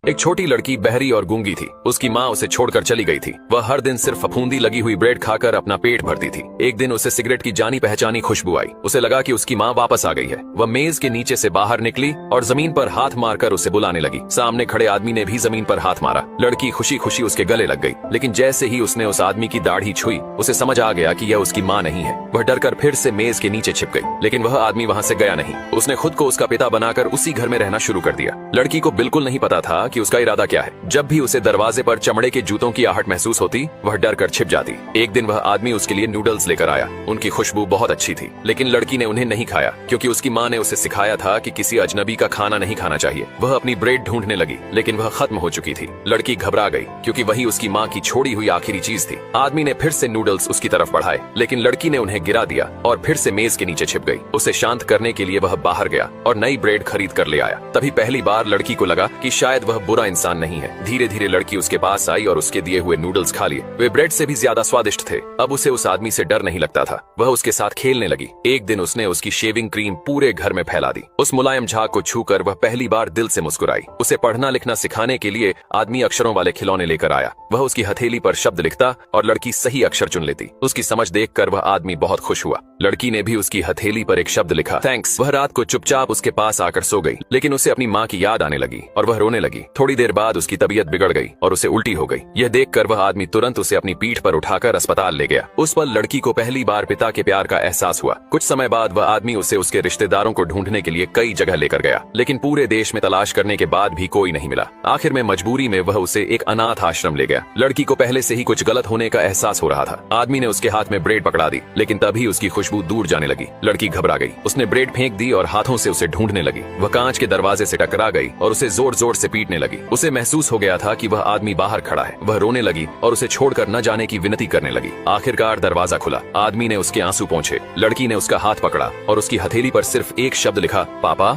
एक छोटी लड़की बहरी और गूंगी थी। उसकी माँ उसे छोड़कर चली गई थी। वह हर दिन सिर्फ फफूंदी लगी हुई ब्रेड खाकर अपना पेट भरती थी। एक दिन उसे सिगरेट की जानी पहचानी खुशबू आई। उसे लगा कि उसकी माँ वापस आ गई है। वह मेज के नीचे से बाहर निकली और जमीन पर हाथ मारकर उसे बुलाने लगी। सामने खड़े आदमी ने भी जमीन पर हाथ मारा। लड़की खुशी खुशी उसके गले लग गई, लेकिन जैसे ही उसने उस आदमी की दाढ़ी छुई, उसे समझ आ गया कि यह उसकी माँ नहीं है। वह डरकर फिर से मेज के नीचे छिप गई, लेकिन वह आदमी वहाँ से गया नहीं। उसने खुद को उसका पिता बनाकर उसी घर में रहना शुरू कर दिया। लड़की को बिल्कुल नहीं पता था कि उसका इरादा क्या है। जब भी उसे दरवाजे पर चमड़े के जूतों की आहट महसूस होती, वह डर कर छिप जाती। एक दिन वह आदमी उसके लिए नूडल्स लेकर आया। उनकी खुशबू बहुत अच्छी थी, लेकिन लड़की ने उन्हें नहीं खाया, क्योंकि उसकी माँ ने उसे सिखाया था कि किसी अजनबी का खाना नहीं खाना चाहिए। वह अपनी ब्रेड ढूंढने लगी, लेकिन वह खत्म हो चुकी थी। लड़की घबरा गई, क्योंकि वही उसकी माँ की छोड़ी हुई आखिरी चीज थी। आदमी ने फिर से नूडल्स उसकी तरफ बढ़ाए, लेकिन लड़की ने उन्हें गिरा दिया और फिर से मेज के नीचे छिप गई। उसे शांत करने के लिए वह बाहर गया और नई ब्रेड खरीद कर ले आया। तभी पहली बार लड़की को लगा कि शायद वह बुरा इंसान नहीं है। धीरे धीरे लड़की उसके पास आई और उसके दिए हुए नूडल्स खा लिए। वे ब्रेड से भी ज्यादा स्वादिष्ट थे। अब उसे उस आदमी से डर नहीं लगता था। वह उसके साथ खेलने लगी। एक दिन उसने उसकी शेविंग क्रीम पूरे घर में फैला दी। उस मुलायम झाग को छूकर वह पहली बार दिल से मुस्कुराई। उसे पढ़ना लिखना सिखाने के लिए आदमी अक्षरों वाले खिलौने लेकर आया। वह उसकी हथेली पर शब्द लिखता और लड़की सही अक्षर चुन लेती। उसकी समझ देखकर वह आदमी बहुत खुश हुआ। लड़की ने भी उसकी हथेली पर एक शब्द लिखा, थैंक्स। वह रात को चुपचाप उसके पास आकर सो गई, लेकिन उसे अपनी माँ की याद आने लगी और वह रोने लगी। थोड़ी देर बाद उसकी तबीयत बिगड़ गई और उसे उल्टी हो गई। यह देखकर वह आदमी तुरंत उसे अपनी पीठ पर उठाकर अस्पताल ले गया। उस पल लड़की को पहली बार पिता के प्यार का एहसास हुआ। कुछ समय बाद वह आदमी उसे उसके रिश्तेदारों को ढूंढने के लिए कई जगह लेकर गया, लेकिन पूरे देश में तलाश करने के बाद भी कोई नहीं मिला। आखिर में मजबूरी में वह उसे एक अनाथ आश्रम ले गया। लड़की को पहले से ही कुछ गलत होने का एहसास हो रहा था। आदमी ने उसके हाथ में ब्रेड पकड़ा दी, लेकिन तभी उसकी खुशबू दूर जाने लगी। लड़की घबरा गई। उसने ब्रेड फेंक दी और हाथों से उसे ढूंढने लगी। वह कांच के दरवाजे से टकरा गई और उसे जोर जोर से पीटने लगी। उसे महसूस हो गया था कि वह आदमी बाहर खड़ा है। वह रोने लगी और उसे छोड़कर न जाने की विनती करने लगी। आखिरकार दरवाजा खुला। आदमी ने उसके आंसू पोंछे। लड़की ने उसका हाथ पकड़ा और उसकी हथेली पर सिर्फ एक शब्द लिखा, पापा।